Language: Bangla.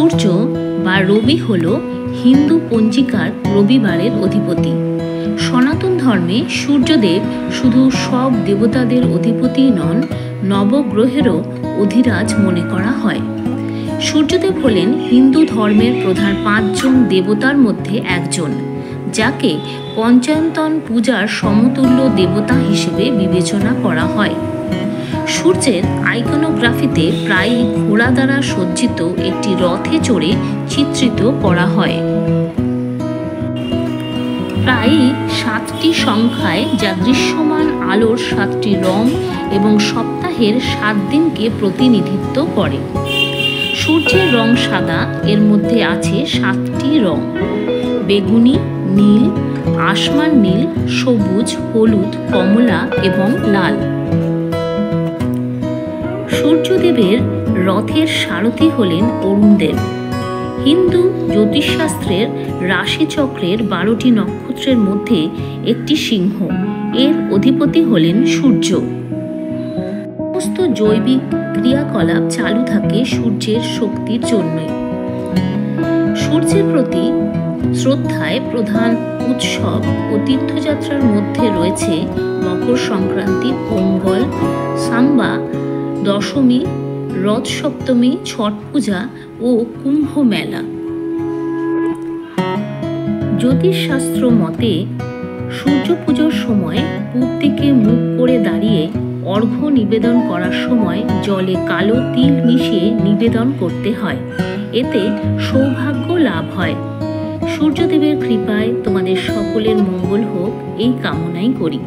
সূর্য বা রবি হল হিন্দু পঞ্জিকার রবিবারের অধিপতি। সনাতন ধর্মে সূর্যদেব শুধু সব দেবতাদের অধিপতি নন, নবগ্রহেরও অধিরাজ মনে করা হয়। সূর্যদেব হলেন হিন্দু ধর্মের প্রধান 5 জন দেবতার মধ্যে একজন, যাকে পঞ্চায়তন পূজার সমতুল্য দেবতা হিসেবে বিবেচনা করা হয়। সূর্যের আইকনোগ্রাফিতে প্রায়ই ঘোড়া দ্বারা সজ্জিত একটি রথে চড়ে চিত্রিত করা হয়। প্রায়ই 7টি সংখ্যায়, যা দৃশ্যমান আলোর 7টি রং এবং সপ্তাহের 7 দিনকে প্রতিনিধিত্ব করে। সূর্যের রং সাদা, এর মধ্যে আছে 7টি রং: বেগুনি, নীল, আসমান নীল, সবুজ, হলুদ, কমলা এবং লাল। সূর্যদেবের রথের সারথি হলেন অরুণদেব। হিন্দু জ্যোতিষশাস্ত্রের রাশিচক্রের 12টি নক্ষত্রের মধ্যে একটি সিংহ, এর অধিপতি হলেন সূর্য। সমস্ত জৈবিক ক্রিয়াকলাপ চালু থাকে সূর্যের শক্তির জন্যই। সূর্যের প্রতি শ্রদ্ধায় প্রধান উৎসব ও তীর্থযাত্রার মধ্যে রয়েছে মকর সংক্রান্তি, পোঙ্গল, সাম্বা দশমী, রথ সপ্তমী, ছট পূজা ও কুম্ভ মেলা। জ্যোতিষশাস্ত্র মতে সূর্য পুজোর সময় পূব দিকে মুখ করে দাঁড়িয়ে অর্ঘ্য নিবেদন করার সময় জলে কালো তিল মিশিয়ে নিবেদন করতে হয়, এতে সৌভাগ্য লাভ হয়। সূর্যদেবের কৃপায় তোমাদের সকলের মঙ্গল হোক, এই কামনাই করি।